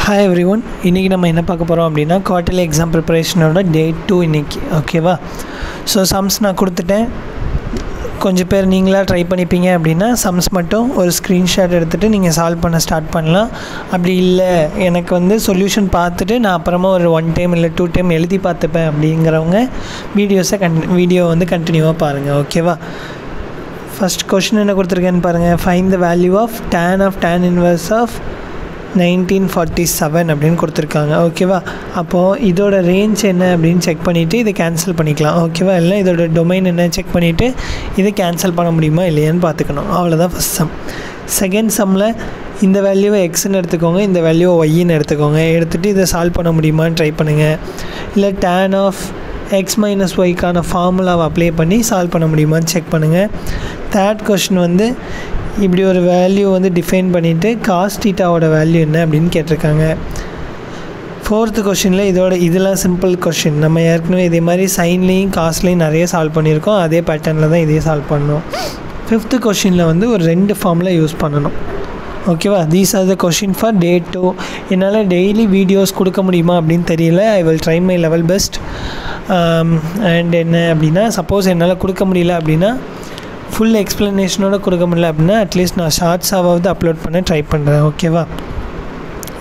Hi everyone, இன்னைக்கு நம்ம என்ன பார்க்க போறோம் அப்படினா குவார்ட்டர்லி எக்ஸாம் ப்ரிப்பரேஷனோட டே 2 இன்னைக்கு ஓகேவா. ஸோ சம்ஸ் நான் கொடுத்துட்டேன். கொஞ்சம் பேர் நீங்களா ட்ரை பண்ணிப்பீங்க அப்படின்னா சம்ஸ் மட்டும் ஒரு ஸ்க்ரீன்ஷாட் எடுத்துகிட்டு நீங்கள் சால்வ் பண்ண ஸ்டார்ட் பண்ணலாம். அப்படி இல்லை எனக்கு சொல்யூஷன் பார்த்துட்டு நான் அப்புறமா ஒரு 1 டைம் இல்லை 2 டைம் எழுதி பார்த்துப்பேன் அப்படிங்கிறவங்க வீடியோ கண்டினியூவாக பாருங்கள் ஓகேவா. ஃபஸ்ட் கொஷின் என்ன கொடுத்துருக்கேன்னு பாருங்கள். Find the value of tan inverse of 1947 அப்படின்னு கொடுத்துருக்காங்க ஓகேவா. அப்போது இதோட ரேஞ்ச் என்ன அப்படின்னு செக் பண்ணிவிட்டு இதை கேன்சல் பண்ணிக்கலாம் ஓகேவா. இல்லை இதோட டொமைன் என்ன செக் பண்ணிவிட்டு இதை கேன்சல் பண்ண முடியுமா இல்லையான்னு பார்த்துக்கணும். அவ்வளோதான் ஃபஸ்ட் சம். செகண்ட் சம்மில் இந்த வேல்யூவை எக்ஸ்ன்னு எடுத்துக்கோங்க, இந்த வேல்யூவை ஒய்ன்னு எடுத்துக்கோங்க. எடுத்துகிட்டு இதை சால்வ் பண்ண முடியுமான்னு ட்ரை பண்ணுங்கள். இல்லை tan ஆஃப் x மைனஸ் ஒய்க்கான ஃபார்முலாவை அப்ளை பண்ணி சால்வ் பண்ண முடியுமான்னு செக் பண்ணுங்கள். தேர்ட் கொஷின் இப்படி ஒரு வேல்யூ டிஃபைன் பண்ணிவிட்டு காஸ் தீட்டாவோட வேல்யூ என்ன அப்படின்னு கேட்டிருக்காங்க. ஃபோர்த்து கொஷினில் இதெல்லாம் சிம்பிள் கொஷின். நம்ம ஏற்கனவே இதே மாதிரி சைன்லேயும் காஸ்ட்லேயும் நிறைய சால்வ் பண்ணியிருக்கோம். அதே பேட்டர்னில் தான் இதையே சால்வ் பண்ணணும். ஃபிஃப்த்து கொஷினில் ஒரு 2 ஃபார்முலா யூஸ் பண்ணணும் ஓகேவா. These are the question for day 2. என்னால் டெய்லி வீடியோஸ் கொடுக்க முடியுமா அப்படின்னு தெரியல. I will try my level best. And என்ன அப்படின்னா சப்போஸ் என்னால் கொடுக்க முடியல அப்படின்னா ஃபுல் எக்ஸ்ப்ளனேஷனோட கொடுக்க முடியல அப்படின்னா அட்லீஸ்ட் நான் ஷார்ட்ஸாவது அப்லோட் பண்ண ட்ரை பண்ணுறேன் ஓகேவா.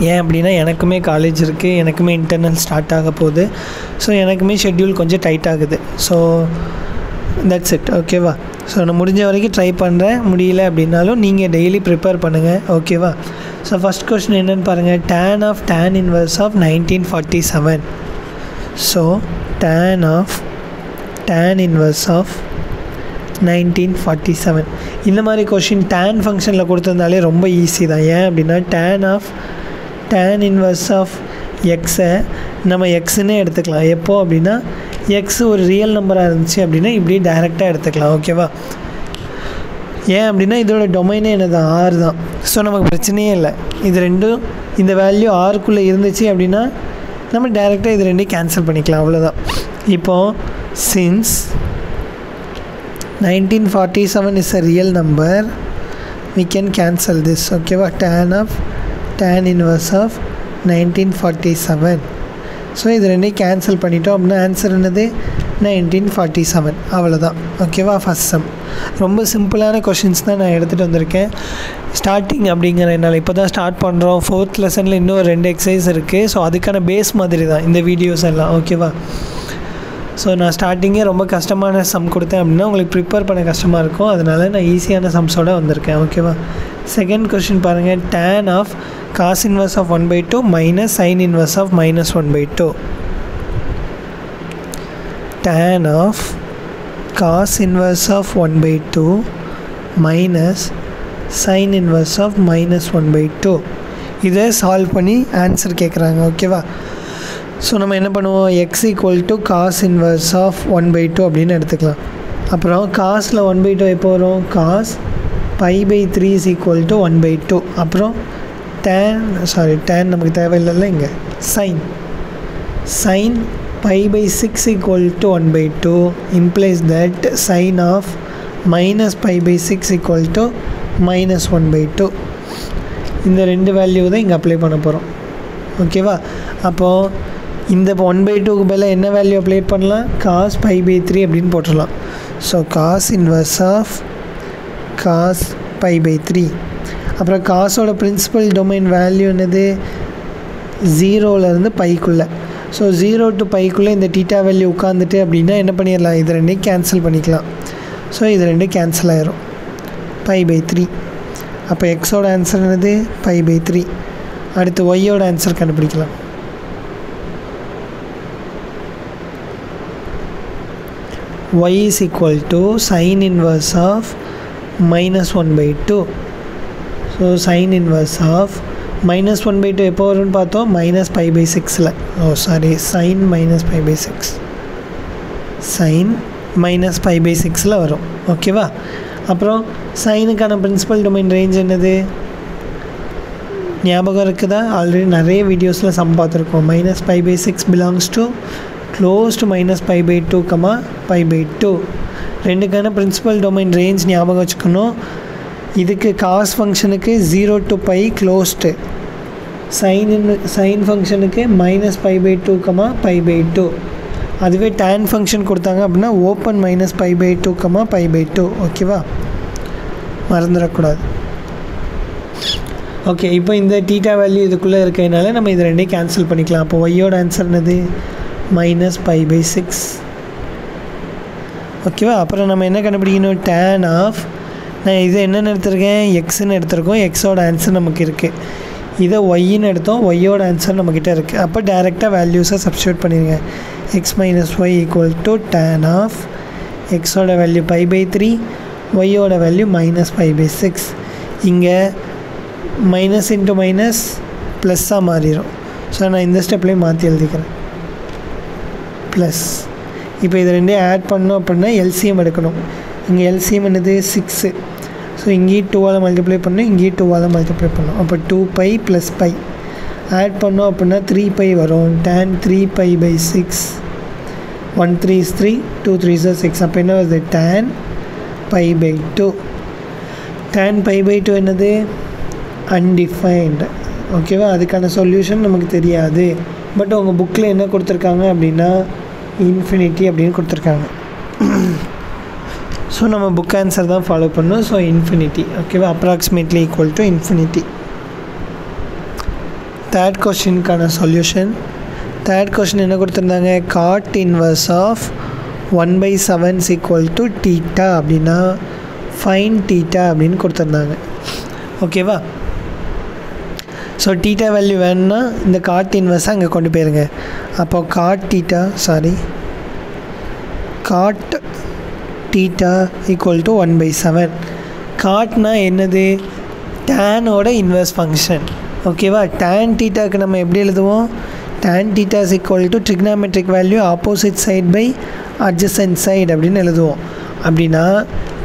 ஏன் அப்படின்னா எனக்குமே காலேஜ் இருக்குது, எனக்குமே இன்டர்னல் ஸ்டார்ட் ஆக போகுது. ஸோ எனக்குமே ஷெட்யூல் கொஞ்சம் டைட் ஆகுது. ஸோ தட்ஸ் இட் ஓகேவா. ஸோ நான் முடிஞ்ச வரைக்கும் ட்ரை பண்ணுறேன். முடியல அப்படின்னாலும் நீங்கள் டெய்லி ப்ரிப்பேர் பண்ணுங்கள் ஓகேவா. ஸோ ஃபஸ்ட் கொஸ்டின் என்னென்னு பாருங்கள். tan inverse of 1947. So tan inverse of 1947 இந்த மாதிரி கொஷின் tan ஃபங்க்ஷனில் கொடுத்துருந்தாலே ரொம்ப ஈஸி தான். ஏன் அப்படின்னா tan இன்வர்ஸ் ஆஃப் எக்ஸை நம்ம எக்ஸுன்னே எடுத்துக்கலாம். எப்போ அப்படின்னா எக்ஸ் ஒரு ரியல் நம்பராக இருந்துச்சு அப்படின்னா இப்படி டைரெக்டாக எடுத்துக்கலாம் ஓகேவா. ஏன் அப்படின்னா இதோட டொமைனே என்னது R தான். ஸோ நமக்கு பிரச்சனையே இல்லை. இது ரெண்டும் இந்த வேல்யூ Rக்குள்ளே இருந்துச்சு அப்படின்னா நம்ம டைரெக்டாக இது ரெண்டையும் கேன்சல் பண்ணிக்கலாம் அவ்வளோதான். இப்போது since 1947 is a real number, we can cancel this okay va. tan inverse of 1947. So இது ரெண்டையும் கேன்சல் பண்ணிட்டோம் அப்படின்னா ஆன்சர் என்னது 1947 அவ்வளோதான் ஓகேவா. ஃபஸ்ட் சம் ரொம்ப சிம்பிளான கொஷின்ஸ் தான் நான் எடுத்துகிட்டு வந்திருக்கேன். ஸ்டார்டிங் அப்படிங்கிற என்னால் இப்போ தான் ஸ்டார்ட் பண்ணுறோம். 4th லெசனில் இன்னும் 2 எக்ஸசைஸ் இருக்குது. ஸோ அதுக்கான பேஸ் மாதிரி தான் இந்த வீடியோஸ் எல்லாம் ஓகேவா. ஸோ நான் ஸ்டார்டிங்கே ரொம்ப கஷ்டமான சம் கொடுத்தேன் அப்படின்னா உங்களுக்கு ப்ரிப்பேர் பண்ண கஷ்டமாக இருக்கும். அதனால் நான் ஈஸியான சம்ஸோடு வந்திருக்கேன் ஓகேவா. செகண்ட் கொஷின் பாருங்கள். tan of cos inverse of 1/2 minus sine inverse of -1/2. tan of cos inverse of 1/2 minus sine inverse of -1/2. இதை சால்வ் பண்ணி ஆன்சர் கேட்குறாங்க ஓகேவா. ஸோ நம்ம என்ன பண்ணுவோம், x = காஸ் இன்வர்ஸ் ஆஃப் 1/2 அப்படின்னு எடுத்துக்கலாம். அப்புறம் காஸில் 1/2 எப்போ வரும், காஸ் π/3 = 1/2. அப்புறம் tan நமக்கு தேவையில்லைல்ல, இங்கே sin π/6 = 1/2 implies that sin of -π/6 = -1/2. இந்த 2 வேல்யூ தான் இங்கே அப்ளை பண்ண போகிறோம் ஓகேவா. அப்போது இந்த 1/2க்கு பதிலாக என்ன வேல்யூ அப்ளை பண்ணலாம், காஸ் π/3 அப்படின்னு போட்டுடலாம். So cos inverse of cos π/3. அப்புறம் காசோட பிரின்சிபல் டொமைன் வேல்யூ என்னது, 0லேருந்து πக்குள்ளே. ஸோ 0 to πக்குள்ளே இந்த தீட்டா வேல்யூ உட்காந்துட்டு அப்படின்னா என்ன பண்ணிடலாம், இது ரெண்டையும் கேன்சல் பண்ணிக்கலாம். ஸோ இது ரெண்டும் கேன்சல் ஆயிரும், π/3. அப்போ எக்ஸோட ஆன்சர் என்னது π/3. அடுத்து ஒய்யோட ஆன்சர் கண்டுபிடிக்கலாம். y is equal to sin inverse of -1/2. So sin inverse of -1/2 எப்போ வரும்னு பார்த்தோம், -π/6ல். sin -π/6 sin -π/6ல் வரும் ஓகேவா. அப்புறம் சைனுக்கான பிரின்சிபல் டொமைன் ரேஞ்ச் என்னது ஞாபகம் இருக்குதா, ஆல்ரெடி நிறைய வீடியோஸில் சம் பார்த்துருக்கோம். -π/6 belongs to close to -π/2, π/2. ரெண்டுக்கான பிரின்சிபல் டொமைன் ரேஞ்ச் ஞாபகம் வச்சுக்கணும். இதுக்கு காஸ் ஃபங்க்ஷனுக்கு 0 to π க்ளோஸ்டு, சைன் ஃபங்க்ஷனுக்கு -π/2, π/2. அதுவே tan ஃபங்க்ஷன் கொடுத்தாங்க அப்படின்னா ஓப்பன் -π/2, π/2. ஓகேவா, மறந்துடக்கூடாது. ஓகே, இப்போ இந்த தீட்டா வேல்யூ இதுக்குள்ளே இருக்கிறதுனால நம்ம இது ரெண்டையும் கேன்சல் பண்ணிக்கலாம். அப்போ ஒய்யோட ஆன்சர் என்னது? -π/6. ஓகேவா, அப்புறம் நம்ம என்ன கண்டுபிடிக்கணும்? tan ஆஃப், நான் இதை என்னென்னு எடுத்திருக்கேன்? எக்ஸ்ன்னு எடுத்திருக்கோம். எக்ஸோட ஆன்சர் நமக்கு இருக்குது. இதை ஒய்ன்னு எடுத்தோம். ஒய்யோட ஆன்சர் நம்மக்கிட்ட இருக்குது. அப்போ டேரெக்டாக வேல்யூஸை சப்ஸ்டியூட் பண்ணிடுங்க. x - y = tan ஆஃப் எக்ஸோட வேல்யூ π/3, ஒய்யோட வேல்யூ -π/6. இங்கே மைனஸ் இன்ட்டு மைனஸ் ப்ளஸ்ஸாக மாறிடும். ஸோ நான் இந்த ஸ்டெப்லேயும் மாற்றி எழுதிக்கிறேன் ப்ளஸ். இப்போ இது ரெண்டையும் ஆட் பண்ணோம் அப்படின்னா எல்சிஎம் எடுக்கணும். இங்கே எல்சிஎம் என்னது? 6. ஸோ இங்கேயும் 2ஆல் மல்டிப்ளை பண்ணணும், இங்கேயும் 2ஆல் மல்டிப்ளை பண்ணணும். அப்போ 2π + π ஆட் பண்ணோம் அப்படின்னா 3π வரும். tan 3π/6, 1 3 is 3, 2 3 is 6. அப்போ என்ன வருது? tan π/2. tan π/2 என்னது? அன்டிஃபைன்டு. ஓகேவா, அதுக்கான சொல்யூஷன் நமக்கு தெரியாது. பட் உங்கள் புக்கில் என்ன கொடுத்துருக்காங்க அப்படின்னா இன்ஃபினிட்டி அப்படின்னு கொடுத்துருக்காங்க. ஸோ நம்ம புக் ஆன்சர் தான் ஃபாலோ பண்ணணும். So infinity. ஓகேவா, approximately equal to infinity. Third கொஸ்டினுக்கான சொல்யூஷன். தேர்ட் கொஸ்டின் என்ன கொடுத்துருந்தாங்க? cot inverse ஆஃப் 1/7 = θ அப்படின்னா ஃபைன் θ அப்படின்னு கொடுத்துருந்தாங்க. ஓகேவா, ஸோ θ வேல்யூ வேணும்னா இந்த cot inverse அங்கே கொண்டு போயிருங்க. அப்போ cot θ = 1/7. காட்னா என்னது? டேனோட இன்வெர்ஸ் ஃபங்க்ஷன். ஓகேவா, tan θக்கு நம்ம எப்படி எழுதுவோம்? tan θ = trigonometric value opposite side by adjacent side அப்படின்னு எழுதுவோம். அப்படின்னா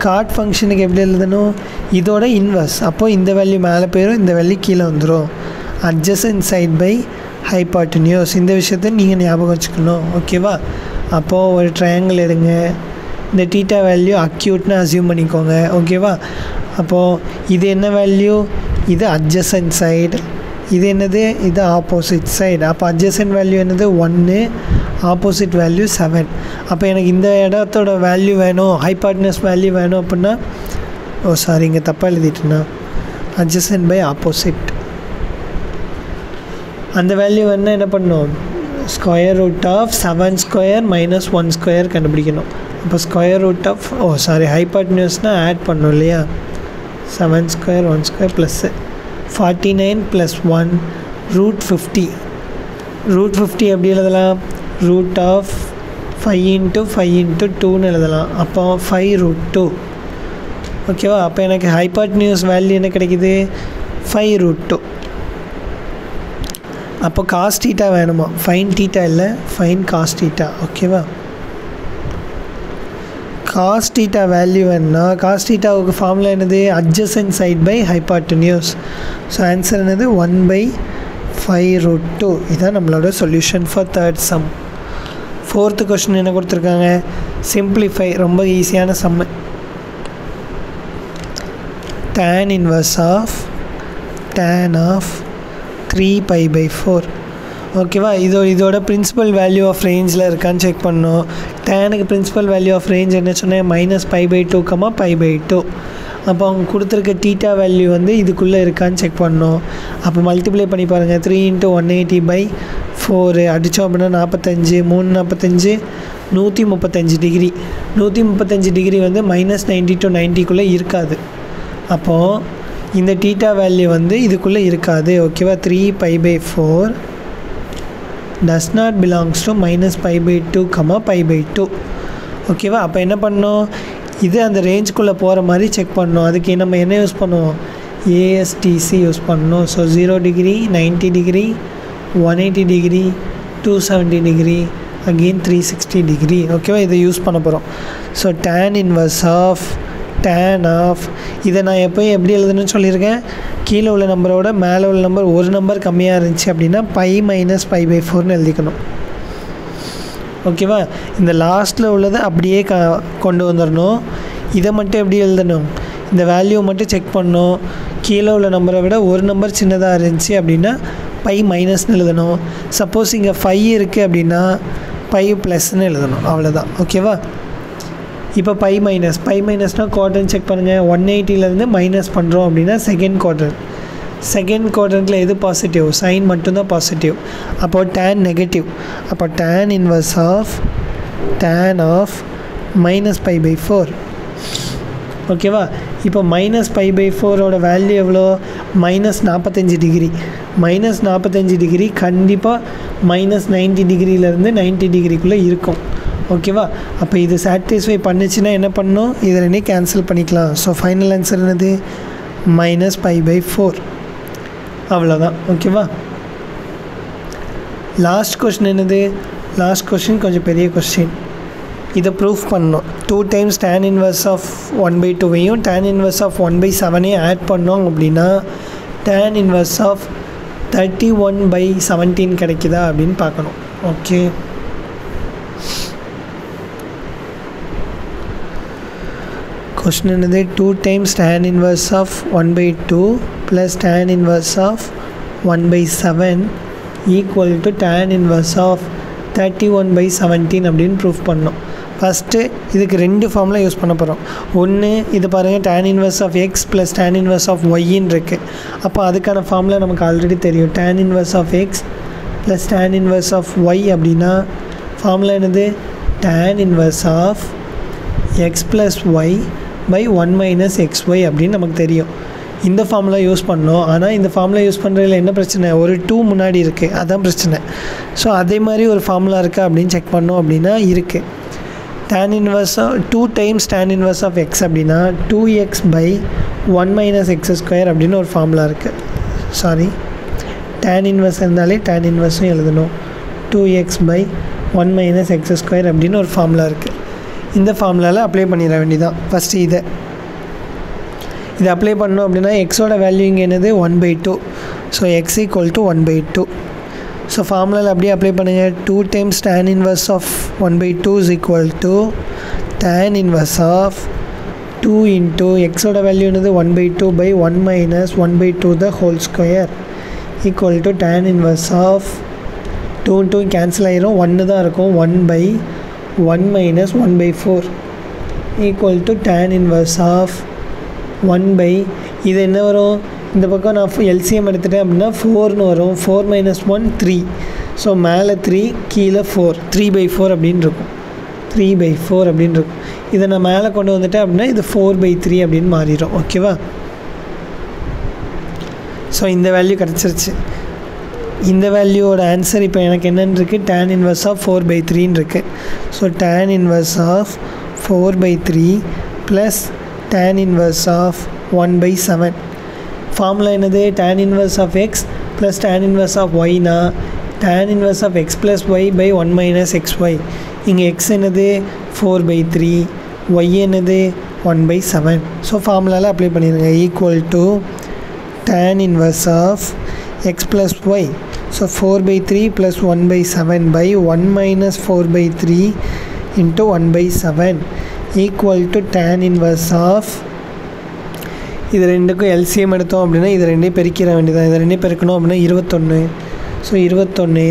காட் ஃபங்க்ஷனுக்கு எப்படி எழுதணும்? இதோட இன்வெர்ஸ். அப்போது இந்த வேல்யூ மேலே போயிடும், இந்த வேல்யூ கீழே வந்துடும். Adjacent side by hypotenuse. இந்த விஷயத்தை நீங்கள் ஞாபகம் வச்சுக்கணும். ஓகேவா, அப்போது ஒரு ட்ரையாங்கிள் எடுங்க. இந்த θ வேல்யூ அக்யூட்னு அசியூம் பண்ணிக்கோங்க. ஓகேவா, அப்போது இது என்ன வேல்யூ? இது அட்ஜசன்ட் சைடு. இது என்னது? இது ஆப்போசிட் சைடு. அப்போ அட்ஜசன்ட் வேல்யூ என்னது? 1, ஆப்போசிட் வேல்யூ 7. அப்போ எனக்கு இந்த இடத்தோட வேல்யூ வேணும், ஹைபாட்டனியூஸ் வேல்யூ வேணும் அப்படின்னா, இங்கே தப்பாக எழுதிட்டுனா அட்ஜசன்ட் பை ஆப்போசிட். அந்த வேல்யூ வேணால் என்ன பண்ணணும்? ஸ்கொயர் ரூட் ஆஃப் 7² - 1² கண்டுபிடிக்கணும். அப்போ ஸ்கொயர் ரூட் ஆஃப் ஹைபாட்டனியூஸ்னால் ஆட் பண்ணணும் இல்லையா? 7² 1² ப்ளஸ்ஸு 49 + 1 √50. √50 எப்படி எழுதலாம்? ரூட் ஆஃப் 5 × 5 × 2ன்னு எழுதலாம். அப்போ 5√2. ஓகேவா, அப்போ எனக்கு ஹைபாட்டனியூஸ் வேல்யூ என்ன கிடைக்கிது? 5√2. அப்போ cos θ வேணுமா? ஃபைன் θ இல்லை, ஃபைன் cos θ. ஓகேவா, cos θ வேல்யூ வேணும்னா cos θவுக்கு ஃபார்முலா என்னது? Adjacent side by hypotenuse. So answer என்னது? 1/5√2. இதுதான் நம்மளோட solution for third sum. Fourth question என்ன கொடுத்துருக்காங்க? சிம்பிளிஃபை. ரொம்ப ஈஸியான சம்மு. tan inverse of 3π/4. ஓகேவா, இதோட பிரின்சிபல் வேல்யூ ஆஃப் ரேஞ்சில் இருக்கான்னு செக் பண்ணணும். டேனுக்கு பிரின்சிபல் வேல்யூ ஆஃப் ரேஞ்ச் என்ன சொன்னேன்? -π/2, π/2. அப்போ அவங்க கொடுத்துருக்க θ வேல்யூ வந்து இதுக்குள்ளே இருக்கான்னு செக் பண்ணணும். அப்போ மல்டிப்ளை பண்ணி பாருங்கள். 3 × 180/4 அடித்தோம் அப்படின்னா 45, 3 45, 135 டிகிரி. 135 டிகிரி வந்து -90 to 90க்குள்ளே இருக்காது. அப்போது இந்த θ வேல்யூ வந்து இதுக்குள்ளே இருக்காது. ஓகேவா, 3π/4 does not belongs to -π/2, π/2. ஓகேவா, அப்போ என்ன பண்ணணும்? இது அந்த ரேஞ்சுக்குள்ளே போகிற மாதிரி செக் பண்ணணும். அதுக்கு நம்ம என்ன யூஸ் பண்ணுவோம்? ASTC யூஸ் பண்ணணும். So 0 degree, 90 degree, 180 degree, 270 degree, again 360 degree. ஓகேவா, இதை யூஸ் பண்ண போகிறோம். ஸோ tan inverse ஆஃப் இதை நான் எப்போயும் எப்படி எழுதணும்னு சொல்லியிருக்கேன்? கீழே உள்ள நம்பரோட மேலே உள்ள நம்பர் ஒரு நம்பர் கம்மியாக இருந்துச்சு அப்படின்னா π - π/4ன்னு எழுதிக்கணும். ஓகேவா, இந்த லாஸ்ட்டில் உள்ளதை அப்படியே கொண்டு வந்துடணும். இதை மட்டும் எப்படி எழுதணும்? இந்த வேல்யூவை மட்டும் செக் பண்ணணும். கீழே உள்ள நம்பரை விட ஒரு நம்பர் சின்னதாக இருந்துச்சு அப்படின்னா பை மைனஸ்னு எழுதணும். சப்போஸ் இங்கே 5 இருக்குது அப்படின்னா பை ப்ளஸ்ன்னு எழுதணும். அவ்வளோதான். ஓகேவா? இப்போ பை மைனஸ்னால் குவாட்ரண்ட் செக் பண்ணுங்கள். 180லேருந்து மைனஸ் பண்ணுறோம் அப்படின்னா செகண்ட் குவாட்ரண்ட்டில் எது பாசிட்டிவ்? சைன் மட்டும்தான் பாசிட்டிவ். அப்போது tan நெகட்டிவ். அப்போ tan இன்வர்ஸ் ஆஃப் minus π/4. ஓகேவா? இப்போ minus π/4ஓட வேல்யூ எவ்வளோ? -45 டிகிரி. -45 டிகிரி கண்டிப்பாக -90 டிகிரியிலேருந்து 90 டிகிரிக்குள்ளே இருக்கும். ஓகேவா? அப்போ இது சாட்டிஸ்ஃபை பண்ணிச்சுன்னா என்ன பண்ணணும்? இதை ரெண்டே கேன்சல் பண்ணிக்கலாம். ஸோ ஃபைனல் ஆன்சர் என்னது? -π/4. அவ்வளோதான். ஓகேவா? லாஸ்ட் கொஸ்டின் என்னது? லாஸ்ட் கொஸ்டின் கொஞ்சம் பெரிய கொஸ்டின். இதை ப்ரூஃப் பண்ணணும். 2 times tan inverse ஆஃப் 1/2வையும் tan inverse ஆஃப் 1/7ஐயும் ஆட் பண்ணோம் அப்படின்னா tan inverse ஆஃப் 31/17 கிடைக்குதா அப்படின்னு பார்க்கணும். ஓகே, கொஸ்டின் என்னது? 2 times tan inverse of 1/2 plus tan inverse of 1/7 equal to tan inverse of 31/17 அப்படின்னு ப்ரூஃப் பண்ணோம். ஃபஸ்ட்டு இதுக்கு 2 ஃபார்முலா யூஸ் பண்ண போகிறோம். ஒன்று இது பாருங்கள், tan inverse of x plus tan inverse of ஒய்ன்னு இருக்குது. அப்போ அதுக்கான ஃபார்முலா நமக்கு ஆல்ரெடி தெரியும். tan inverse of x plus tan inverse of y அப்படின்னா ஃபார்முலா என்னது? tan inverse of x plus y by 1 minus xy அப்படின்னு நமக்கு தெரியும். இந்த ஃபார்முலா யூஸ் பண்ணோம். ஆனால் இந்த ஃபார்முலா யூஸ் பண்ணுறதுல என்ன பிரச்சனை? ஒரு 2 முன்னாடி இருக்குது, அதுதான் பிரச்சனை. ஸோ அதே மாதிரி ஒரு ஃபார்முலா இருக்கா அப்படின்னு செக் பண்ணோம் அப்படின்னா இருக்குது. tan inverse 2 times tan inverse of x அப்படின்னா 2x by 1 minus X square அப்படின்னு ஒரு ஃபார்முலா இருக்குது. சாரி, tan inverse இருந்தாலே tan inverseம் எழுதணும். 2x by 1 minus X square அப்படின்னு ஒரு ஃபார்முலா இருக்குது. இந்த ஃபார்முலாவில் அப்ளை பண்ணிட வேண்டியதான். ஃபஸ்ட்டு இதை அப்ளை பண்ணோம் அப்படின்னா எக்ஸோட வேல்யூ இங்கே என்னது? 1/2. So x equal to 1/2. So ஃபார்முலாவில் அப்படியே அப்ளை பண்ணுங்கள். 2 times tan inverse of 1/2 is equal to tan inverse of 2 into எக்ஸோட வேல்யூ என்னது? 1/2 by 1 minus 1/2 the whole square equal to tan inverse of 2 cancel ஆகிரும், 1 தான் இருக்கும். 1/1 minus 1/4 equal to tan inverse of 1 இது என்ன வரும்? இந்த பக்கம் நான் எல்சிஎம் எடுத்துட்டேன் அப்படின்னா 4ன்னு வரும். 4 மைனஸ் 1 3. ஸோ மேலே 3 கீழே 4, 3/4 அப்படின்னு இருக்கும். 3/4 அப்படின்னு இருக்கும். இதை நான் மேலே கொண்டு வந்துட்டேன் அப்படின்னா இது 4/3 அப்படின்னு மாறிடும். ஓகேவா? ஸோ இந்த வேல்யூ கிடச்சிருச்சு. இந்த வேல்யூவோட ஆன்சர் இப்போ எனக்கு என்னென்னு இருக்குது? tan inverse ஆஃப் 4/3ன்னு இருக்குது. So tan inverse of 4/3 plus tan inverse of 1/7. Formula என்னது? tan inverse of x plus tan inverse of ஒய்னா tan inverse of x plus y by 1 minus xy. இங்கே எக்ஸ் என்னது? 4/3, ஒய் என்னது? 1/7. So ஃபார்முலாவில் apply பண்ணிடுங்க. Equal to tan inverse of x plus y. So 4/3 plus 1/7 by 1 minus 4/3 into 1/7 equal to tan inverse of இது ரெண்டுக்கும் LCM எடுத்தோம் அப்படின்னா இது ரெண்டையும் பெருக்கிற வேண்டியதான். இது ரெண்டையும் பெருக்கணும் அப்படின்னா 21. ஸோ 21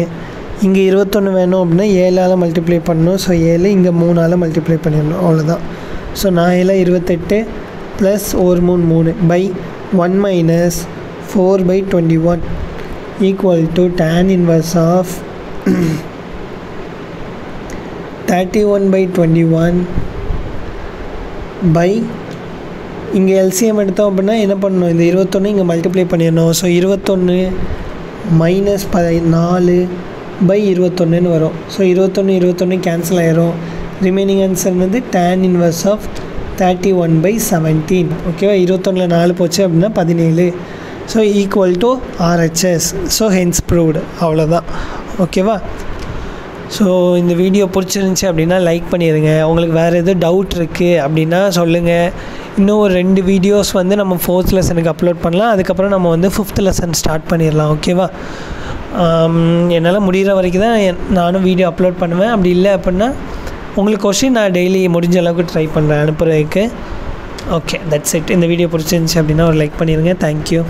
இங்கே 21 வேணும் அப்படின்னா 7ஆல் மல்டிப்ளை பண்ணணும். ஸோ 7 இங்கே 3ஆல் மல்டிப்ளை பண்ணிடணும். அவ்வளோதான். So 4 28 plus 1 3 3 by 1 minus 4/21 equal to tan inverse of 31/21 by இங்கே எல்சிஎம் எடுத்தோம் அப்படின்னா என்ன பண்ணணும்? இந்த 21 இங்கே மல்டிப்ளை பண்ணிடணும். ஸோ 21 மைனஸ் 14/21 வரும். ஸோ 21 கேன்சல் ஆகிரும். ரிமைனிங் ஆன்சர் வந்து tan inverse ஆஃப் 31/17. ஓகேவா? 21ல் 4 போச்சு அப்படின்னா 17. So equal to RHS. So hence proved. அவ்வளோதான். ஓகேவா? ஸோ இந்த வீடியோ பிடிச்சிருந்துச்சி அப்படின்னா லைக் பண்ணிடுங்க. உங்களுக்கு வேறு எதுவும் டவுட் இருக்குது அப்படின்னா சொல்லுங்கள். இன்னும் ஒரு 2 வீடியோஸ் வந்து நம்ம 4th லெசனுக்கு அப்லோட் பண்ணலாம். அதுக்கப்புறம் நம்ம வந்து 5th லெசன் ஸ்டார்ட் பண்ணிடலாம். ஓகேவா? என்னால் முடிகிற வரைக்கும் தான் நானும் வீடியோ அப்லோட் பண்ணுவேன். அப்படி இல்லை அப்படின்னா உங்களுக்கு கொஸ்டின் நான் டெய்லி முடிஞ்ச அளவுக்கு ட்ரை பண்ணுறேன் அனுப்புகிறதுக்கு. Okay, that's it. இந்த வீடியோ பிடிச்சிருந்துச்சி அப்படின்னா ஒரு லைக் பண்ணிடுங்க. தேங்க்யூ.